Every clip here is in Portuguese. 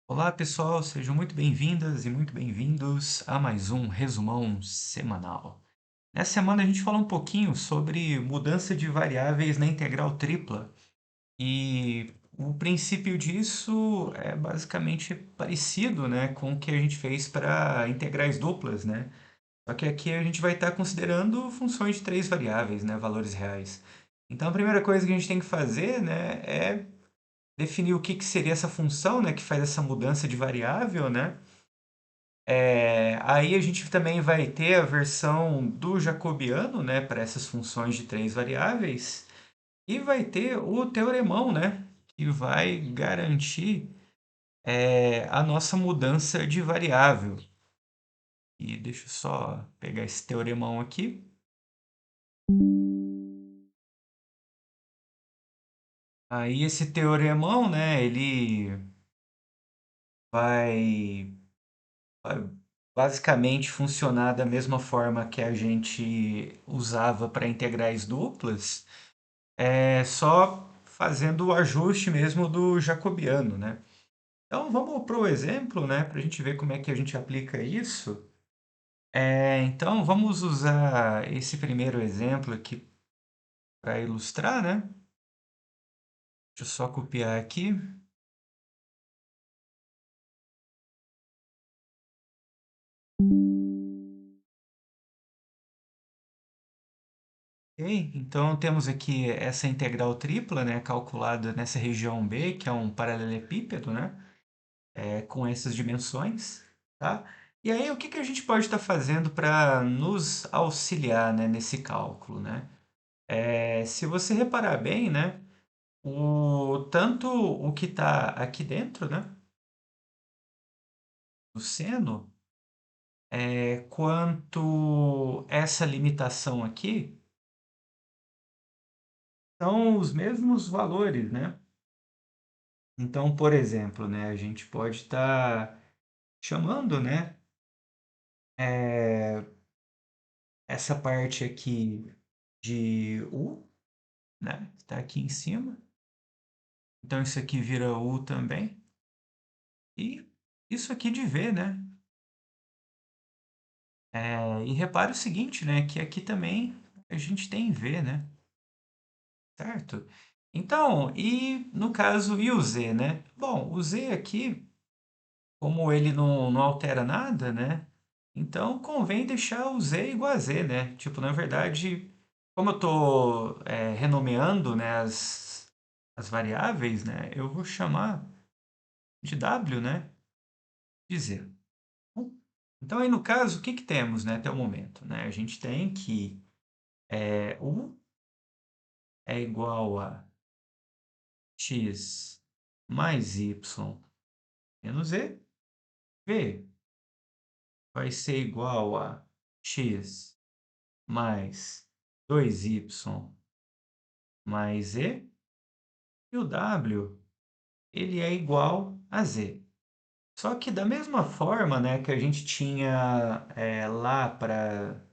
Olá, pessoal, sejam muito bem-vindas e muito bem-vindos a mais um resumão semanal. Nessa semana a gente fala um pouquinho sobre mudança de variáveis na integral tripla e o princípio disso é basicamente parecido, né, com o que a gente fez para integrais duplas, né? Só que aqui a gente vai estar considerando funções de três variáveis, né, valores reais. Então a primeira coisa que a gente tem que fazer, né, é definir o que que seria essa função, né, que faz essa mudança de variável, né? Aí a gente também vai ter a versão do jacobiano, né, para essas funções de três variáveis, e vai ter o teoremão, né, que vai garantir a nossa mudança de variável. E deixa eu só pegar esse teoremão aqui. Aí esse teoremão, né, ele vai vai basicamente funcionar da mesma forma que a gente usava para integrais duplas, só fazendo o ajuste mesmo do jacobiano, né? Então vamos para o exemplo, né, para a gente ver como é que a gente aplica isso. Então vamos usar esse primeiro exemplo aqui para ilustrar, né? Deixa eu só copiar aqui. Ok, então temos aqui essa integral tripla, né, calculada nessa região B, que é um paralelepípedo, né? Com essas dimensões, tá? E aí, o que que a gente pode estar fazendo para nos auxiliar, né, nesse cálculo, né? Se você reparar bem, né, tanto o que está aqui dentro, né, do seno, quanto essa limitação aqui, são os mesmos valores, né? Então, por exemplo, né, a gente pode estar chamando, né, é, essa parte aqui de U, né? Está aqui em cima. Então isso aqui vira U também. E isso aqui de V, né? E repare o seguinte, né? Que aqui também a gente tem V, né? Certo? Então, e no caso, e o Z, né? Bom, o Z aqui, como ele não altera nada, né? Então convém deixar o Z igual a Z, né? Tipo, na verdade, como eu estou renomeando, né, as variáveis, né? Eu vou chamar de W, né? De Z. Então, aí no caso, o que que temos, né, até o momento, né? A gente tem que U é igual a x mais y menos z. V vai ser igual a x mais 2y mais z. E o w, ele é igual a z. Só que da mesma forma, né, que a gente tinha lá para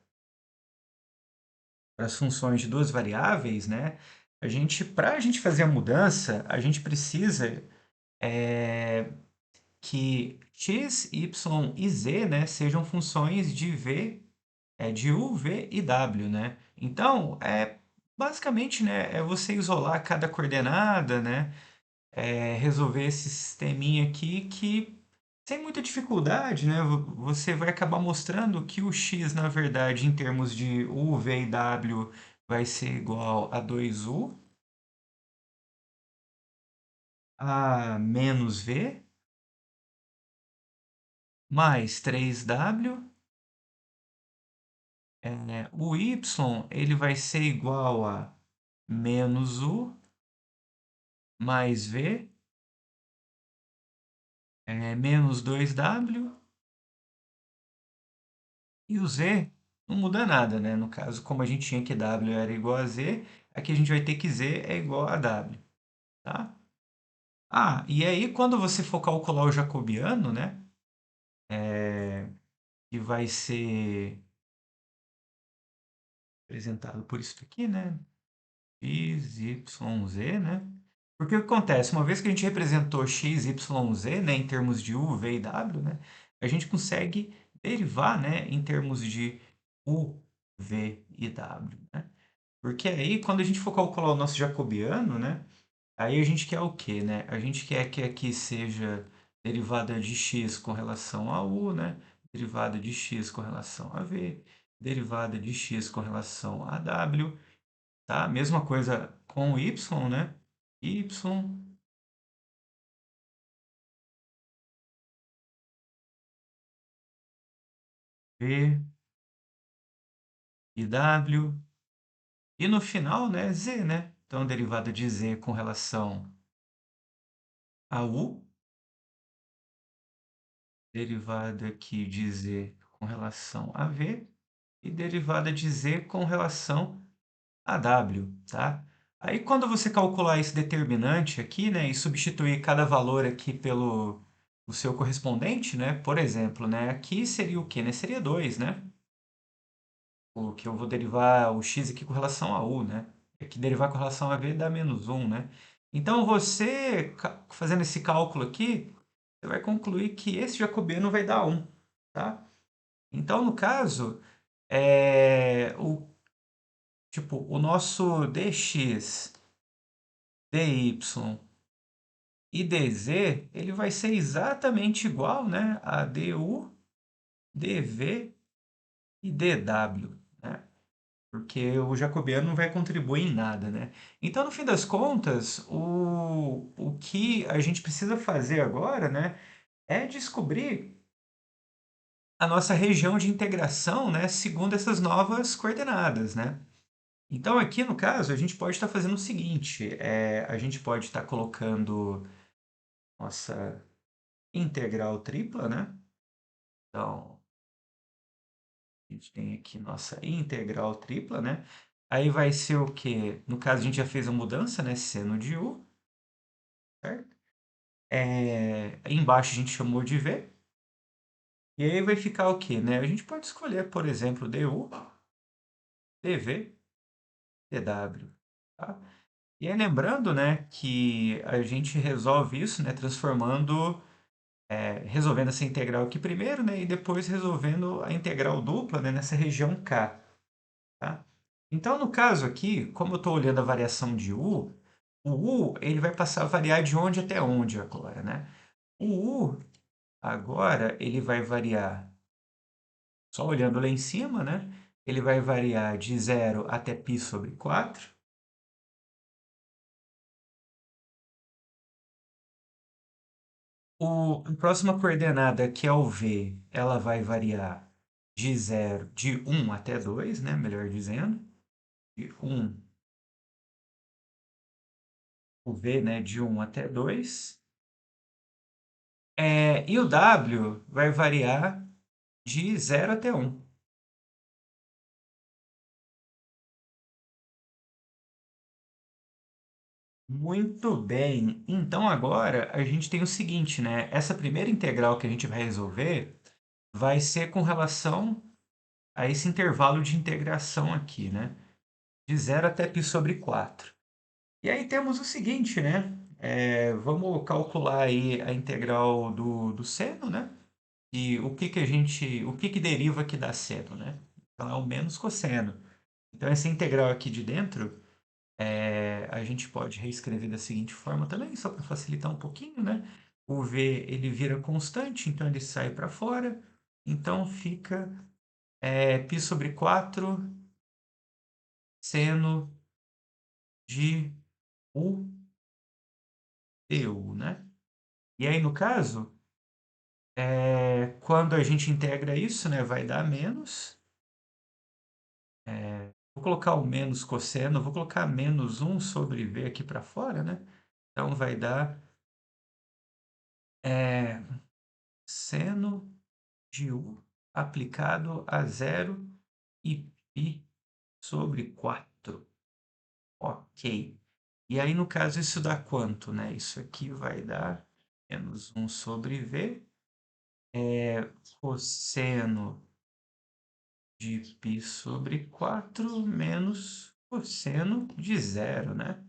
as funções de duas variáveis, né? Para a gente fazer a mudança, a gente precisa que x, y e z, né, sejam funções de v, de u, v e w, né? Então, basicamente, né, é você isolar cada coordenada, né, resolver esse sisteminha aqui que sem muita dificuldade, né, você vai acabar mostrando que o x, na verdade, em termos de u, v e w, vai ser igual a 2u a menos v mais 3w. O y ele vai ser igual a menos u mais v, menos 2w. E o z não muda nada, né? No caso, como a gente tinha que w era igual a z, aqui a gente vai ter que z é igual a w, tá? Ah, e aí quando você for calcular o jacobiano, né? Que vai ser representado por isso aqui, né? X, Y, Z, né? Porque o que acontece? Uma vez que a gente representou x, y, z, né, em termos de u, v e w, né, a gente consegue derivar, né, em termos de u, v e w, né? Porque aí, quando a gente for calcular o nosso jacobiano, né, aí a gente quer o quê, né? A gente quer que aqui seja derivada de x com relação a u, né? Derivada de x com relação a v, derivada de x com relação a w, tá? Mesma coisa com o y, né? Y, v e w. E no final, né, z, né? Então, derivada de z com relação a u, derivada aqui de z com relação a v, e derivada de z com relação a w, tá? Aí, quando você calcular esse determinante aqui, né, e substituir cada valor aqui pelo o seu correspondente, né? Por exemplo, né, aqui seria o quê, né? Seria 2, né? O que eu vou derivar o x aqui com relação a u, né? Aqui derivar com relação a v dá menos 1, né? Então, você, fazendo esse cálculo aqui, você vai concluir que esse jacobiano vai dar 1, tá? Então, no caso, tipo, o nosso dx, dy e dz, ele vai ser exatamente igual, né, a du, dv e dw, né? Porque o jacobiano não vai contribuir em nada, né? Então, no fim das contas, o que a gente precisa fazer agora, né, é descobrir a nossa região de integração, né, segundo essas novas coordenadas, né? Então, aqui no caso, a gente pode estar fazendo o seguinte: a gente pode estar colocando nossa integral tripla, né? Então, a gente tem aqui nossa integral tripla, né? Aí vai ser o quê? No caso, a gente já fez a mudança, né? Seno de u, certo? Embaixo a gente chamou de v. E aí vai ficar o quê, né? A gente pode escolher, por exemplo, du, dv, dw, tá? E aí lembrando, né, que a gente resolve isso, né, resolvendo essa integral aqui primeiro, né, e depois resolvendo a integral dupla, né, nessa região K, tá? Então, no caso aqui, como eu estou olhando a variação de u, o u ele vai passar a variar de onde até onde agora, né? O u agora ele vai variar, só olhando lá em cima, né? Ele vai variar de 0 até π sobre 4. A próxima coordenada, que é o v, ela vai variar de 1 até 2, né? Melhor dizendo. De 1, o v, né? De 1 até 2. E o w vai variar de 0 até 1. Muito bem. Então agora a gente tem o seguinte, né? Essa primeira integral que a gente vai resolver vai ser com relação a esse intervalo de integração aqui, né? De 0 até π sobre 4. E aí temos o seguinte, né? Vamos calcular aí a integral do seno, né? E o que que deriva aqui da seno, né? Então é o menos cosseno. Então essa integral aqui de dentro, a gente pode reescrever da seguinte forma também, só para facilitar um pouquinho, né? O v ele vira constante, então ele sai para fora. Então fica π sobre 4 seno de u du, né? E aí, no caso, quando a gente integra isso, né, vai dar menos. Vou colocar o menos cosseno, vou colocar menos 1 sobre v aqui para fora, né? Então, vai dar é, seno de u aplicado a 0 e π sobre 4. Ok. E aí, no caso, isso dá quanto, né? Isso aqui vai dar menos 1 sobre v. Cosseno de π sobre 4 menos cosseno de 0, né?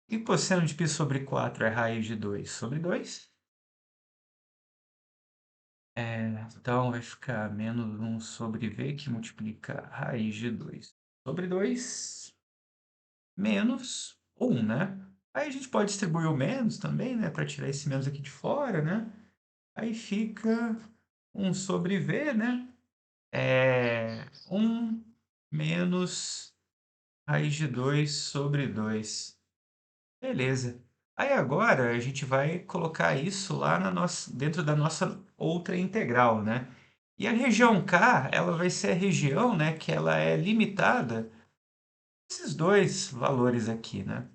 E cosseno de π sobre 4 é raiz de 2 sobre 2. Então, vai ficar menos 1 sobre v, que multiplica raiz de 2 sobre 2, menos 1, né? Aí a gente pode distribuir o menos também, né? Para tirar esse menos aqui de fora, né? Aí fica 1 sobre v, né? 1 menos raiz de 2 sobre 2. Beleza. Aí agora a gente vai colocar isso lá dentro da nossa outra integral, né? E a região K, ela vai ser a região, né, que ela é limitada a esses dois valores aqui, né?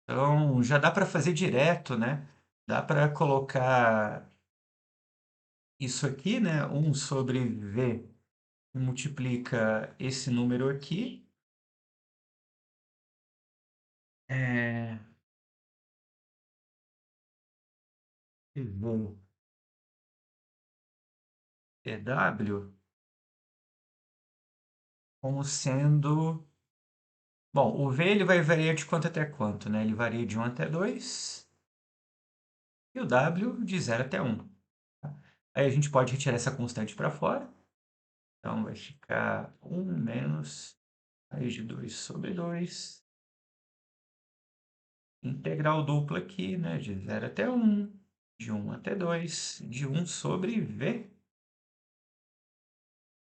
Então, já dá para fazer direto, né? Dá para colocar isso aqui, né? 1 sobre v multiplica esse número aqui. É, v tw como sendo... Bom, o v ele vai variar de quanto até quanto, né? Ele varia de 1 até 2 e o w de 0 até 1. Tá? Aí a gente pode retirar essa constante para fora. Então, vai ficar 1 menos raiz de 2 sobre 2. Integral dupla aqui, né? De 0 até 1, de 1 até 2, de 1 sobre v,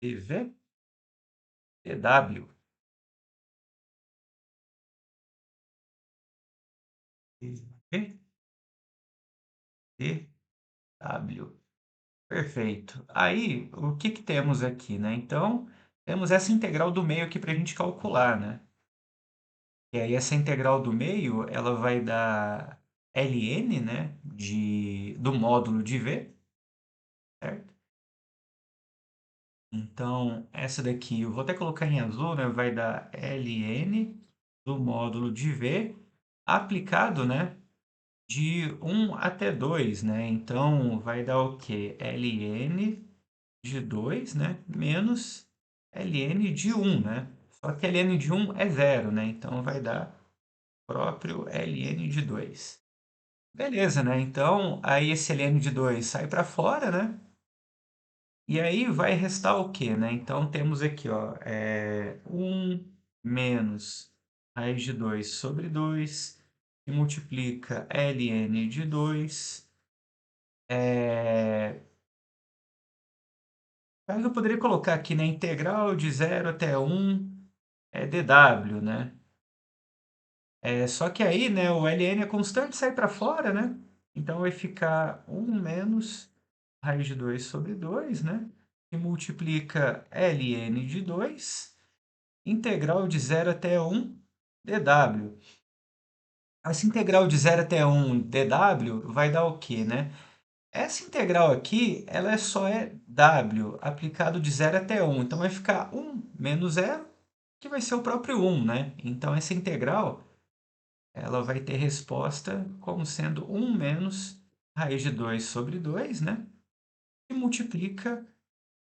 dv, dw. dv, dw. Perfeito. Aí, o que que temos aqui, né? Então, temos essa integral do meio aqui para a gente calcular, né? E aí, essa integral do meio, ela vai dar ln, né? Do módulo de v, certo? Então, essa daqui, eu vou até colocar em azul, né? Vai dar ln do módulo de v aplicado, né? De 1 até 2, né? Então, vai dar o quê? ln de 2, né? Menos ln de 1, né? Só que ln de 1 é zero, né? Então, vai dar próprio ln de 2. Beleza, né? Então, aí esse ln de 2 sai para fora, né? E aí vai restar o quê, né? Então, temos aqui, ó, 1 menos raiz de 2 sobre 2, que multiplica ln de 2. Aí eu poderia colocar aqui, né, integral de 0 até 1 é dw, né? Só que aí, né, o ln é constante, sai para fora, né? Então vai ficar 1 menos raiz de 2 sobre 2, né? Que multiplica ln de 2, integral de 0 até 1 dw. Essa integral de 0 até 1 dw vai dar o quê, né? Essa integral aqui, ela só é w aplicado de 0 até 1. Então vai ficar 1 menos 0, que vai ser o próprio 1, né? Então essa integral, ela vai ter resposta como sendo 1 menos raiz de 2 sobre 2, né? E multiplica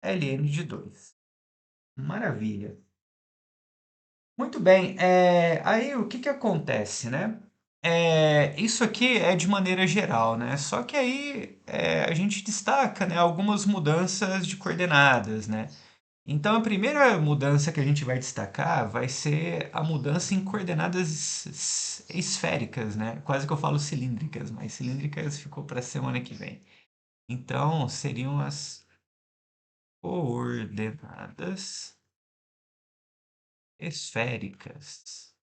ln de 2. Maravilha. Muito bem. Aí o que que acontece, né? Isso aqui é de maneira geral, né? Só que aí a gente destaca, né, algumas mudanças de coordenadas, né? Então, a primeira mudança que a gente vai destacar vai ser a mudança em coordenadas esféricas, né? Quase que eu falo cilíndricas, mas cilíndricas ficou para a semana que vem. Então, seriam as coordenadas esféricas.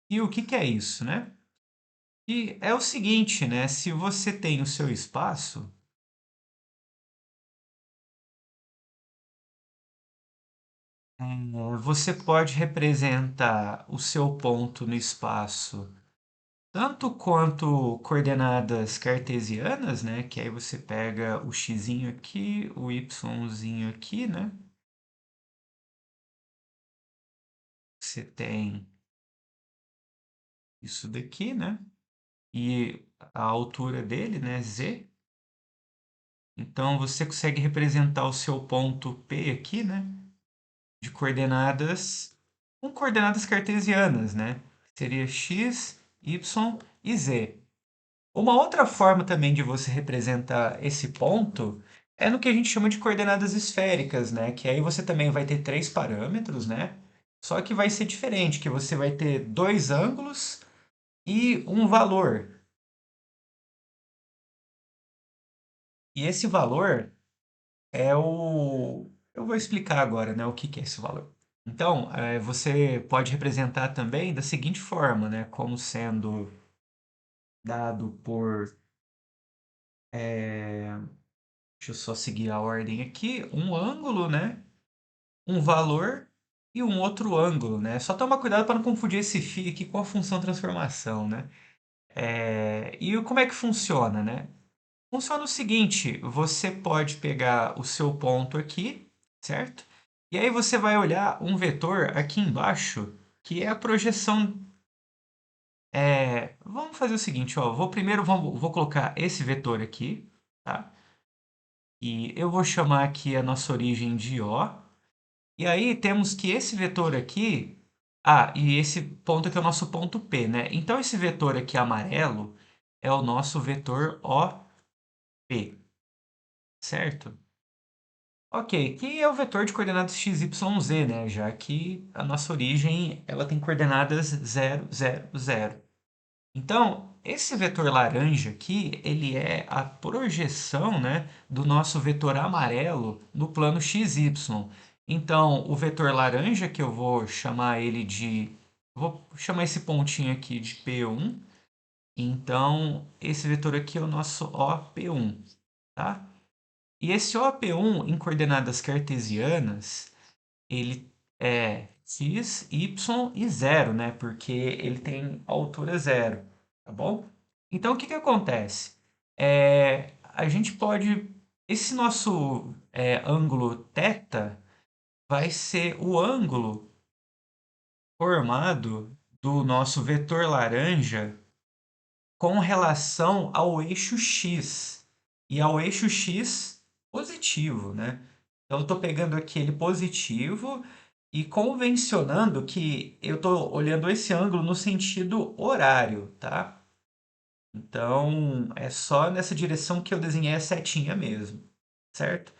E o que que é isso, né? E é o seguinte, né? Se você tem o seu espaço, você pode representar o seu ponto no espaço tanto quanto coordenadas cartesianas, né? Que aí você pega o xzinho aqui, o yzinho aqui, né? Você tem isso daqui, né? E a altura dele, né? Z. Então você consegue representar o seu ponto P aqui, né? De coordenadas com coordenadas cartesianas, né? Seria x, y e z. Uma outra forma também de você representar esse ponto é no que a gente chama de coordenadas esféricas, né? Que aí você também vai ter três parâmetros, né? Só que vai ser diferente, que você vai ter dois ângulos e um valor. E esse valor é o... Eu vou explicar agora, né, o que que é esse valor. Então, você pode representar também da seguinte forma, né? Como sendo dado por... Deixa eu só seguir a ordem aqui. Um ângulo, né? Um valor e um outro ângulo, né? Só toma cuidado para não confundir esse φ aqui com a função transformação, né? E como é que funciona, né? Funciona o seguinte, você pode pegar o seu ponto aqui, certo? E aí você vai olhar um vetor aqui embaixo, que é a projeção. Vamos fazer o seguinte, ó, vou colocar esse vetor aqui, tá? E eu vou chamar aqui a nossa origem de O. E aí temos que esse vetor aqui, e esse ponto aqui é o nosso ponto P, né? Então esse vetor aqui amarelo é o nosso vetor OP, certo? Ok, que é o vetor de coordenadas x, y, z, né? Já que a nossa origem ela tem coordenadas 0, 0, 0. Então, esse vetor laranja aqui, ele é a projeção, né, do nosso vetor amarelo no plano xy. Então, o vetor laranja, que eu vou chamar ele de... Vou chamar esse pontinho aqui de P1. Então, esse vetor aqui é o nosso OP1, tá? E esse OP1 em coordenadas cartesianas, ele é x, y e zero, né? Porque ele tem altura zero, tá bom? Então, o que que acontece? A gente pode... Esse nosso ângulo θ vai ser o ângulo formado do nosso vetor laranja com relação ao eixo x e ao eixo x positivo, né? Então, eu estou pegando aqui ele positivo e convencionando que eu estou olhando esse ângulo no sentido horário, tá? Então, é só nessa direção que eu desenhei a setinha mesmo, certo?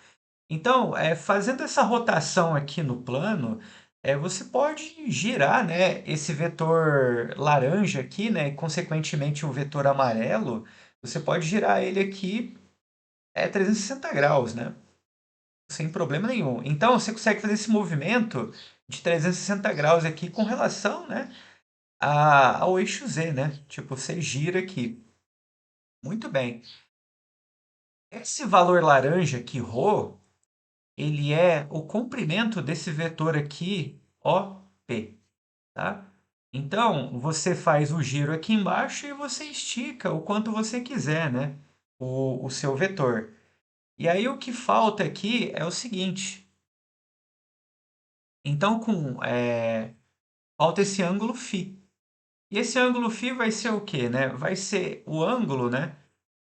Então, fazendo essa rotação aqui no plano, você pode girar, né, esse vetor laranja aqui, né, e consequentemente o vetor amarelo, você pode girar ele aqui 360 graus, né, sem problema nenhum. Então, você consegue fazer esse movimento de 360 graus aqui com relação, né, ao eixo Z, né? Tipo, você gira aqui. Muito bem. Esse valor laranja aqui, ρ, ele é o comprimento desse vetor aqui, OP, tá? Então, você faz o giro aqui embaixo e você estica o quanto você quiser, né? O seu vetor. E aí o que falta aqui é o seguinte. Então, falta esse ângulo φ. E esse ângulo φ vai ser o quê, né? Vai ser o ângulo, né,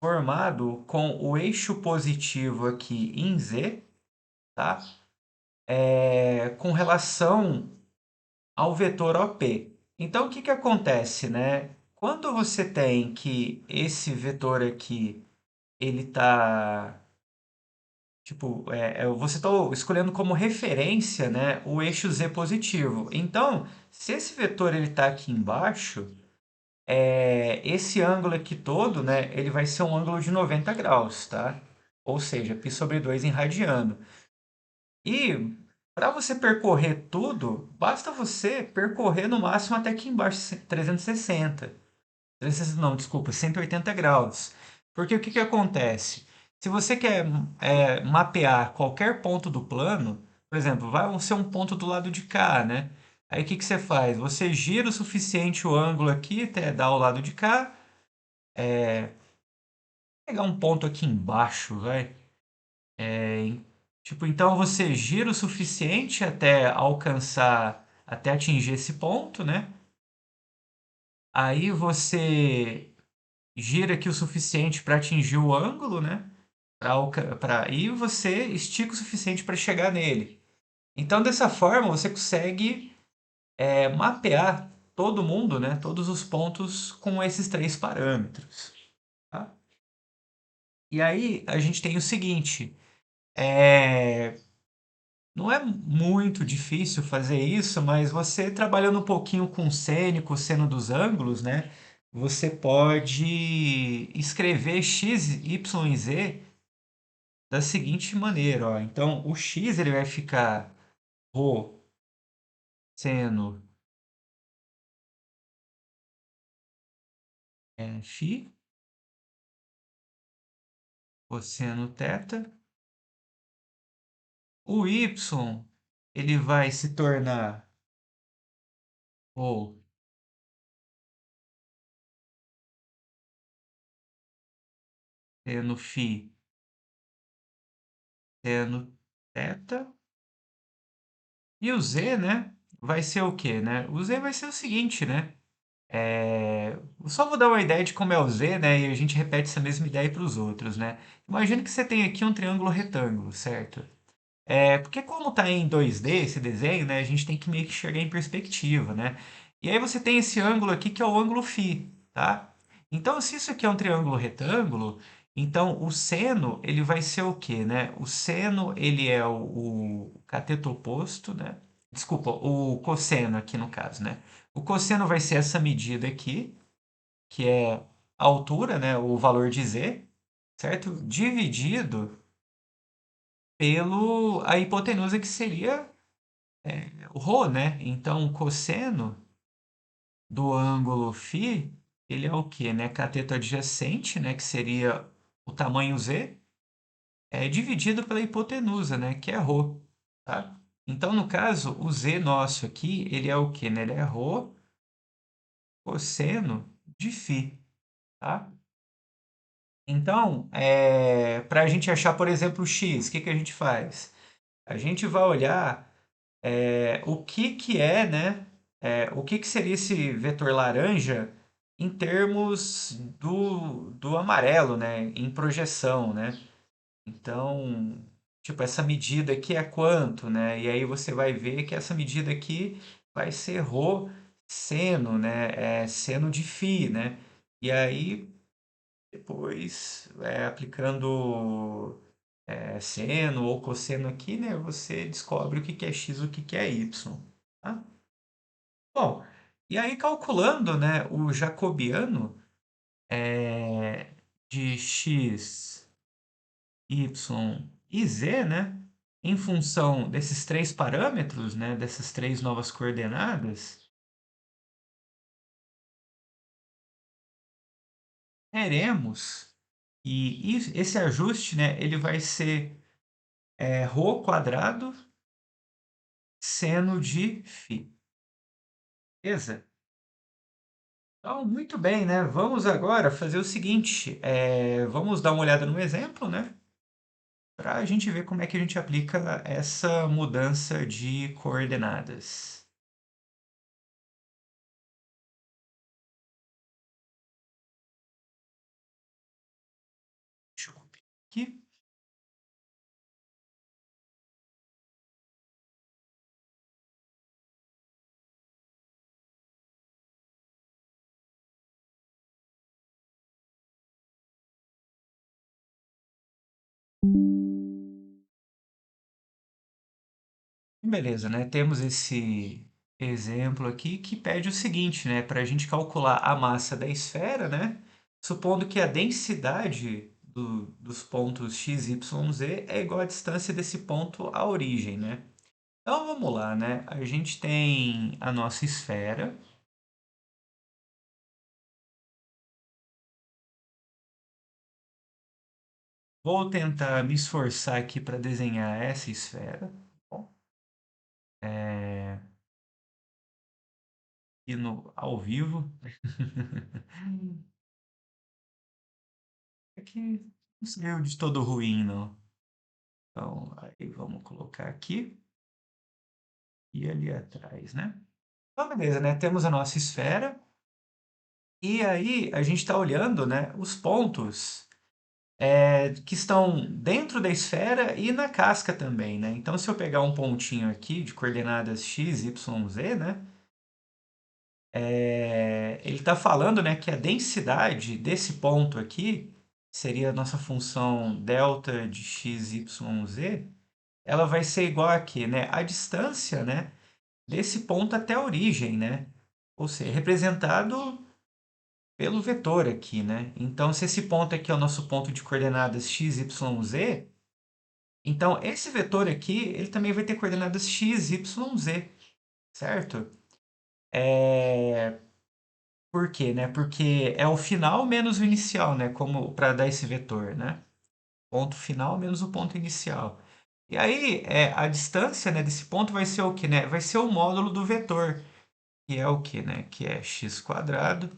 formado com o eixo positivo aqui em Z, tá? Com relação ao vetor OP. Então, o que que acontece, né? Quando você tem que esse vetor aqui, ele tá, tipo, você está escolhendo como referência, né, o eixo Z positivo. Então, se esse vetor ele está aqui embaixo, esse ângulo aqui todo, né, ele vai ser um ângulo de 90 graus, tá? Ou seja, π sobre 2 em radiano. E para você percorrer tudo, basta você percorrer no máximo até aqui embaixo, 360. 360 não, desculpa, 180 graus. Porque o que que acontece? Se você quer mapear qualquer ponto do plano, por exemplo, vai ser um ponto do lado de cá, né? Aí o que que você faz? Você gira o suficiente o ângulo aqui até dar o lado de cá. Pegar um ponto aqui embaixo, vai. Tipo, então você gira o suficiente até alcançar, até atingir esse ponto, né? Aí você gira aqui o suficiente para atingir o ângulo, né? E você estica o suficiente para chegar nele. Então, dessa forma, você consegue mapear todo mundo, né, todos os pontos com esses três parâmetros. Tá? E aí a gente tem o seguinte, não é muito difícil fazer isso, mas você trabalhando um pouquinho com seno e cosseno dos ângulos, né, você pode escrever x, y e z da seguinte maneira, ó. Então, o x ele vai ficar ρ seno φ cosseno θ. O y ele vai se tornar ρ seno φ seno θ. E o z, né, vai ser o quê, né? O z vai ser o seguinte, né? Só vou dar uma ideia de como é o Z, né? E a gente repete essa mesma ideia para os outros, né? Imagina que você tem aqui um triângulo retângulo, certo? Porque como está em 2D esse desenho, né? A gente tem que meio que enxergar em perspectiva, né? E aí você tem esse ângulo aqui que é o ângulo φ, tá? Então, se isso aqui é um triângulo retângulo, então o seno ele vai ser o quê, né? O seno ele é o cateto oposto, né? Desculpa, o cosseno aqui no caso, né? O cosseno vai ser essa medida aqui, que é a altura, né? O valor de z, certo? Dividido pelo a hipotenusa que seria o ρ, né? Então, o cosseno do ângulo φ, ele é o quê, né? Cateto adjacente, né? Que seria o tamanho z, dividido pela hipotenusa, né? Que é ρ, tá? Então, no caso, o z nosso aqui, ele é o quê, né? Ele é ρ cosseno de φ, tá? Então, para a gente achar, por exemplo, o x, o que que a gente faz? A gente vai olhar o que que é, né? O que que seria esse vetor laranja em termos do amarelo, né? Em projeção, né? Então, tipo, essa medida aqui é quanto, né? E aí você vai ver que essa medida aqui vai ser ρ seno, né? Seno de φ, né? E aí, depois, aplicando seno ou cosseno aqui, né? Você descobre o que que é x, o que que é y, tá? Bom, e aí calculando, né, o jacobiano de x, y e z, né, em função desses três parâmetros, né, dessas três novas coordenadas, teremos e esse ajuste, né, ele vai ser ρ quadrado seno de φ. Beleza? Então, muito bem, né? Vamos agora fazer o seguinte, vamos dar uma olhada no exemplo, né? Para a gente ver como é que a gente aplica essa mudança de coordenadas. Deixa eu copiar aqui. Beleza, né? Temos esse exemplo aqui que pede o seguinte, né? Para a gente calcular a massa da esfera, né? Supondo que a densidade dos pontos x, y, z é igual à distância desse ponto à origem, né? Então vamos lá, né? A gente tem a nossa esfera. Vou tentar me esforçar aqui para desenhar essa esfera. Bom, é, e no, ao vivo. É que não saiu de todo ruim, não. Então, aí vamos colocar aqui e ali atrás, né? Então, beleza, né? Temos a nossa esfera. E aí a gente está olhando, né, os pontos que estão dentro da esfera e na casca também, né? Então, se eu pegar um pontinho aqui de coordenadas x, y, z, né? Ele está falando, né, que a densidade desse ponto aqui seria a nossa função delta de x, y, z, ela vai ser igual a quê, né? A distância, né, desse ponto até a origem, né? Ou seja, representado pelo vetor aqui, né? Então, se esse ponto aqui é o nosso ponto de coordenadas x, y, z, então esse vetor aqui, ele também vai ter coordenadas x, y, z, certo? Por quê, né? Porque é o final menos o inicial, né? Como para dar esse vetor, né? Ponto final menos o ponto inicial. E aí, a distância, né, desse ponto vai ser o quê, né? Vai ser o módulo do vetor, que é o quê, né? Que é x quadrado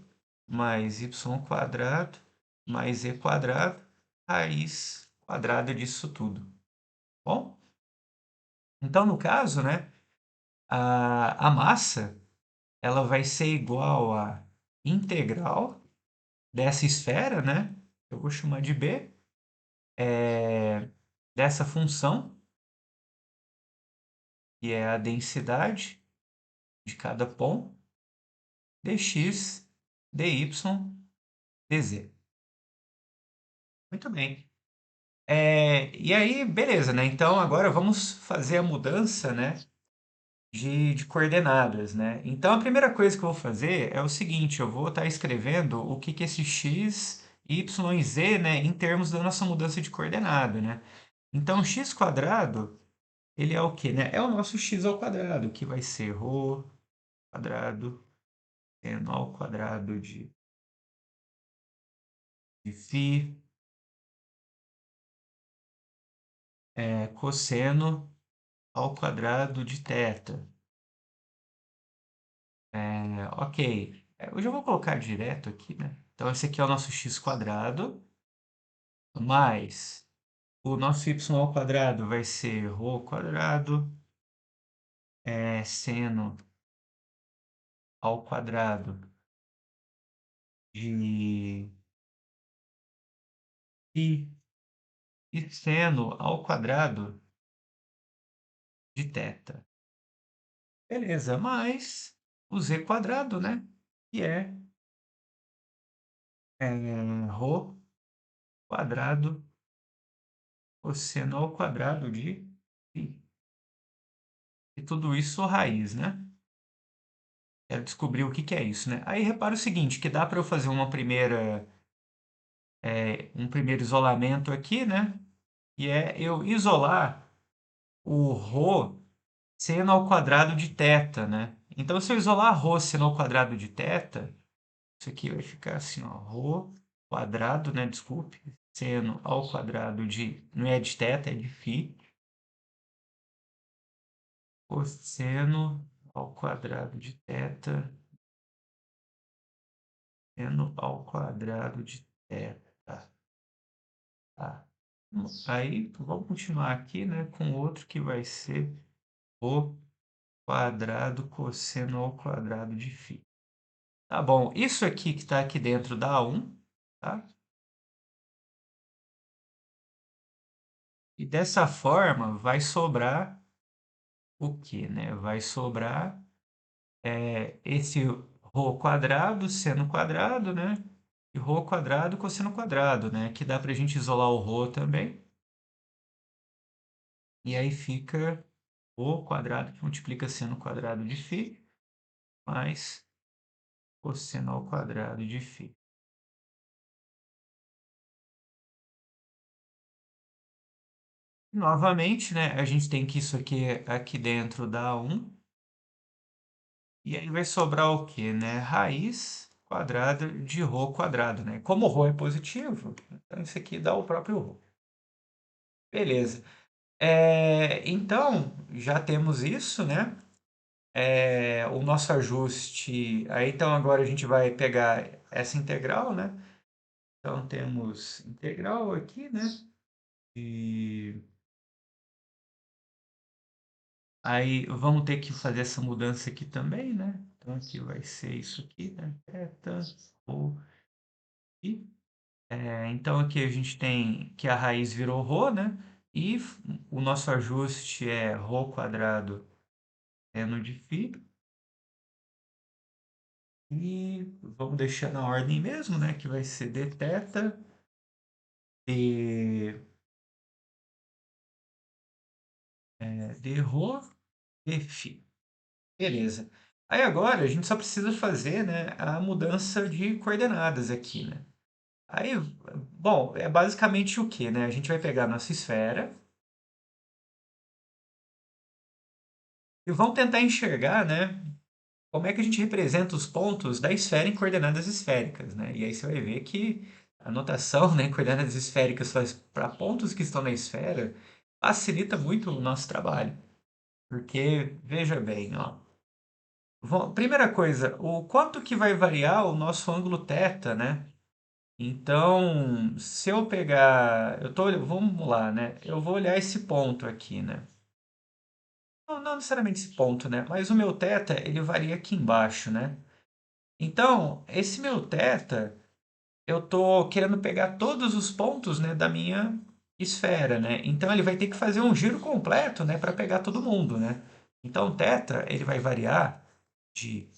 mais y quadrado mais z quadrado, raiz quadrada disso tudo. Bom, então no caso, né, a massa ela vai ser igual a integral dessa esfera, né? Eu vou chamar de B, dessa função, que é a densidade de cada ponto, dx, dy, dz. Muito bem. E aí, beleza, né? Então agora vamos fazer a mudança, né, de coordenadas, né? Então a primeira coisa que eu vou fazer é o seguinte, eu vou estar escrevendo o que que esse x, y e z, né, em termos da nossa mudança de coordenada, né? Então x quadrado, ele é o quê, né? É o nosso x ao quadrado, que vai ser ρ quadrado seno ao quadrado de φ, cosseno ao quadrado de θ. Ok. Eu já vou colocar direto aqui, né? Então esse aqui é o nosso x quadrado, mais o nosso y ao quadrado vai ser ρ quadrado, seno ao quadrado de π e seno ao quadrado de θ. Beleza, mais o z quadrado, né? Que ρ quadrado cosseno ao quadrado de π. E tudo isso raiz, né? Quero descobrir o que que é isso, né? Aí repara o seguinte, que dá para eu fazer um primeiro isolamento aqui, né? E é eu isolar o ρ seno ao quadrado de θ, né? Então, se eu isolar ρ seno ao quadrado de θ, isso aqui vai ficar assim, ó, ρ quadrado, né? Desculpe, seno ao quadrado de, não é de θ, é de φ, cosseno ao quadrado de θ, seno ao quadrado de θ. Tá? Aí, vamos continuar aqui, né, com outro que vai ser o quadrado cosseno ao quadrado de φ. Tá bom, isso aqui que está aqui dentro dá 1, tá? E dessa forma vai sobrar o quê, né? Vai sobrar esse ρ quadrado, seno quadrado, né? E ρ quadrado, cosseno quadrado, né? Que dá para a gente isolar o ρ também. E aí fica o quadrado que multiplica seno quadrado de φ mais cosseno ao quadrado de φ. Novamente, né, a gente tem que isso aqui dentro dá 1. E aí vai sobrar o quê, né? Raiz quadrada de ρ quadrado, né? Como ρ é positivo, então isso aqui dá o próprio ρ. Beleza. Então, já temos isso, né? O nosso ajuste... Aí, então, agora a gente vai pegar essa integral, né? Então, temos integral aqui, né? E aí, vamos ter que fazer essa mudança aqui também, né? Então, aqui vai ser isso aqui, né? Θ, ρ, i. Então, aqui a gente tem que a raiz virou ρ, né? E o nosso ajuste é ρ quadrado seno de φ E vamos deixar na ordem mesmo, né? Que vai ser d θ, d, d rho, d φ. Beleza. Aí agora a gente só precisa fazer, né, a mudança de coordenadas aqui, né? Aí, bom, é basicamente o que, né? A gente vai pegar a nossa esfera e vamos tentar enxergar, né, como é que a gente representa os pontos da esfera em coordenadas esféricas, né? E aí você vai ver que a notação, né, em coordenadas esféricas para pontos que estão na esfera facilita muito o nosso trabalho. Porque, veja bem, ó, primeira coisa, o quanto que vai variar o nosso ângulo θ, né? Então, se eu pegar, vamos lá, né? Eu vou olhar esse ponto aqui, né? Não necessariamente esse ponto, né? Mas o meu θ, ele varia aqui embaixo, né? Então, esse meu θ, eu tô querendo pegar todos os pontos, né, da minha esfera, né? Então, ele vai ter que fazer um giro completo, né, para pegar todo mundo, né? Então, o θ, ele vai variar de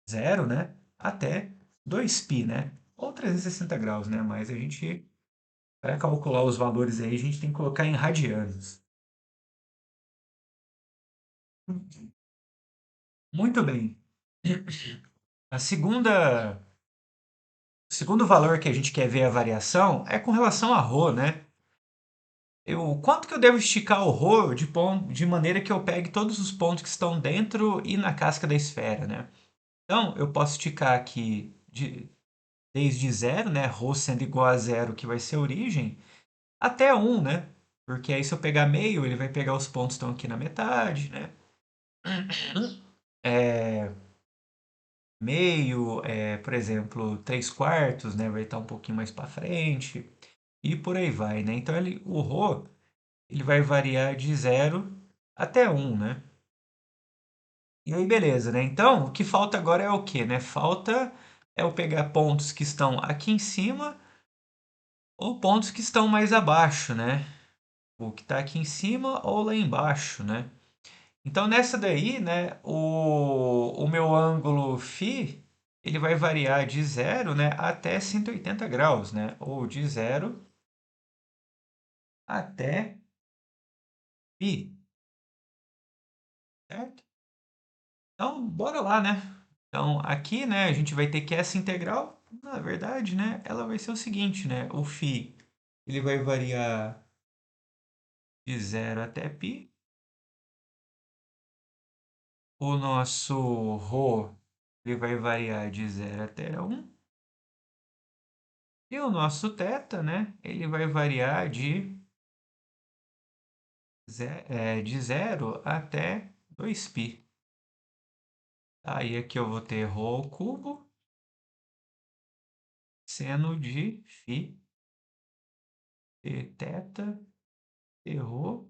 zero, né, até 2π, né? Ou 360 graus, né? Mas a gente, para calcular os valores aí, a gente tem que colocar em radianos. Muito bem. A segunda, o segundo valor que a gente quer ver a variação é com relação a ρ, né? Quanto que eu devo esticar o ρ de maneira que eu pegue todos os pontos que estão dentro e na casca da esfera, né? Então, eu posso esticar aqui desde zero, né? Ρ sendo igual a zero, que vai ser a origem, até um, né? Porque aí se eu pegar meio, ele vai pegar os pontos que estão aqui na metade, né? É, meio, por exemplo, 3 quartos, né? Vai estar um pouquinho mais para frente e por aí vai, né? Então o ρ ele vai variar de zero até um, né? E aí beleza, né? Então o que falta agora é o quê, né? Falta eu pegar pontos que estão aqui em cima ou pontos que estão mais abaixo, né? O que está aqui em cima ou lá embaixo, né? Então nessa daí, né, o meu ângulo φ, ele vai variar de zero, né, até 180 graus, né? Ou de zero até π, certo? Então, bora lá, né? Então, aqui, né, a gente vai ter que essa integral, na verdade, né, ela vai ser o seguinte, né? O φ, ele vai variar de zero até π. O nosso ρ, ele vai variar de zero até um. E o nosso θ, né, ele vai variar de zero até 2π. Aí aqui eu vou ter ρ ao cubo seno de φ, d θ, d ρ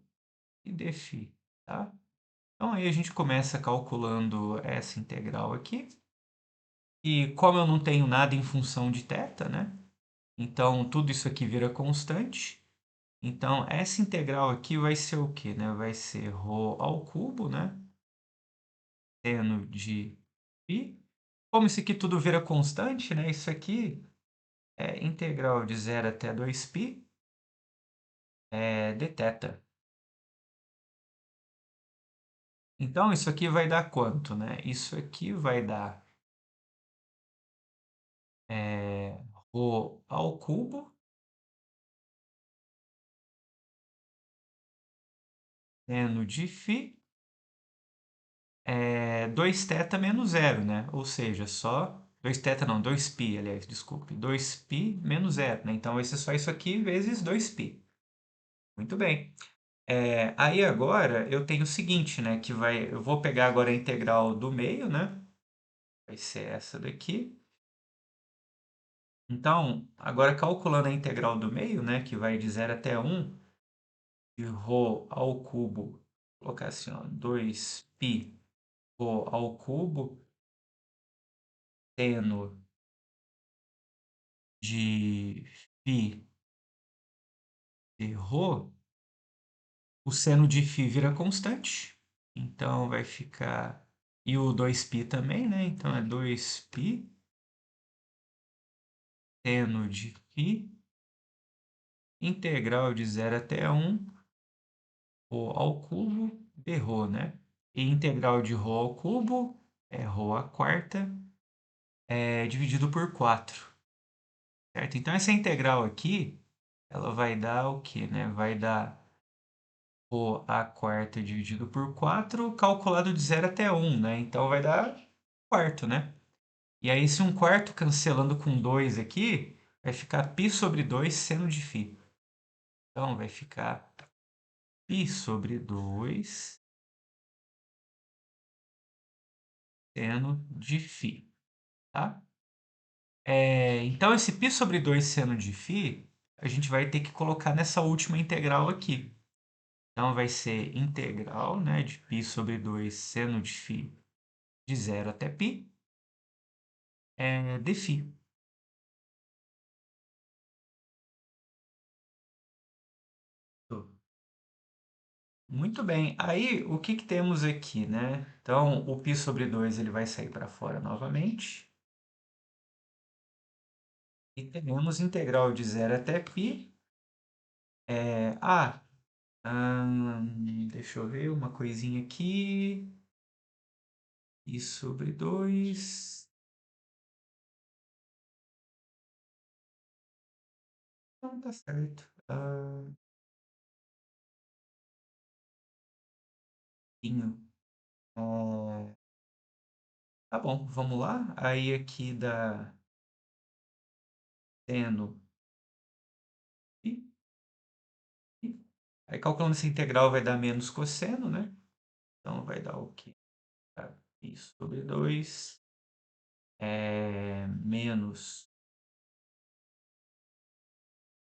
e dφ, tá? Então aí a gente começa calculando essa integral aqui. E como eu não tenho nada em função de θ, né? Então tudo isso aqui vira constante. Então essa integral aqui vai ser o quê, né? Vai ser ρ ao cubo, né? Seno de φ. Como isso aqui tudo vira constante, né? Isso aqui é integral de zero até 2π dθ. Então, isso aqui vai dar quanto, né? Isso aqui vai dar ρ ao cubo, seno de φ, 2θ menos zero, né? Ou seja, só 2θ não, 2π, aliás, desculpe, 2π menos zero, né? Então vai ser só isso aqui vezes 2π. Muito bem. Aí agora eu tenho o seguinte, né? Eu vou pegar agora a integral do meio, né? Vai ser essa daqui. Então, agora calculando a integral do meio, né? Que vai de zero até um, de ρ ao cubo, vou colocar assim, ó, 2π ρ ao cubo, seno de φ de ρ, o seno de φ vira constante, então vai ficar E o 2π também, né? Então é 2π seno de φ integral de 0 até 1 ρ ao cubo de ρ, né? E integral de ρ ao cubo é ρ à quarta dividido por 4, certo? Então essa integral aqui, ela vai dar o quê, né? Vai dar ρ à quarta dividido por 4 calculado de 0 até 1, né? Então vai dar quarto, né? E aí, se um quarto cancelando com 2 aqui, vai ficar π sobre 2 seno de φ. Então, vai ficar π sobre 2 seno de φ, tá? Então, esse π sobre 2 seno de φ, a gente vai ter que colocar nessa última integral aqui. Então, vai ser integral, né, de π sobre 2 seno de φ de 0 até π de φ. Muito bem. Aí, o que que temos aqui, né? Então, o π sobre 2 ele vai sair para fora novamente. E teremos integral de 0 até π. É, ah, deixa eu ver uma coisinha aqui. Π sobre 2. Não, tá certo. Inho. Ah, tá bom, vamos lá. Aí aqui dá seno π. Aí calculando essa integral vai dar menos cosseno, né? Então vai dar o quê? Π sobre 2 menos.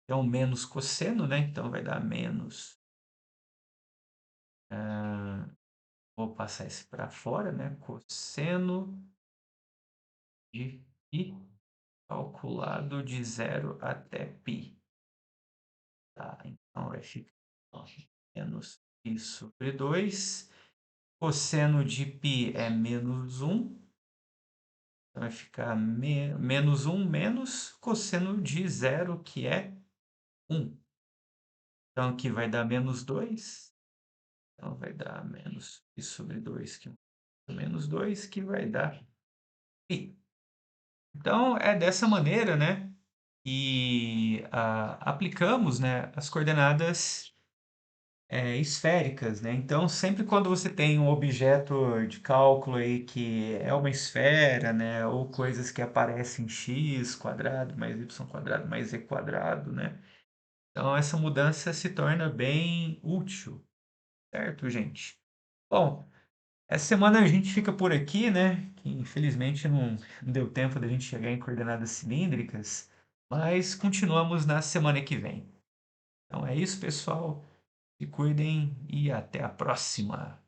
Então, menos cosseno, né? Então vai dar menos. Vou passar esse para fora, né? Cosseno de π calculado de 0 até π. Tá? Então vai ficar ó, menos π sobre 2. Cosseno de π é menos 1. Então vai ficar menos 1 menos cosseno de 0, que é 1. Então aqui vai dar menos 2. Então vai dar menos π sobre 2, que é menos 2, que vai dar π. Então é dessa maneira, né, que aplicamos, né, as coordenadas esféricas, né? Então sempre quando você tem um objeto de cálculo aí que é uma esfera, né, ou coisas que aparecem x quadrado mais y quadrado mais z quadrado, né? Então essa mudança se torna bem útil, certo, gente? Bom, essa semana a gente fica por aqui, né? Que infelizmente não deu tempo da gente chegar em coordenadas cilíndricas, mas continuamos na semana que vem. Então é isso, pessoal. Se cuidem e até a próxima.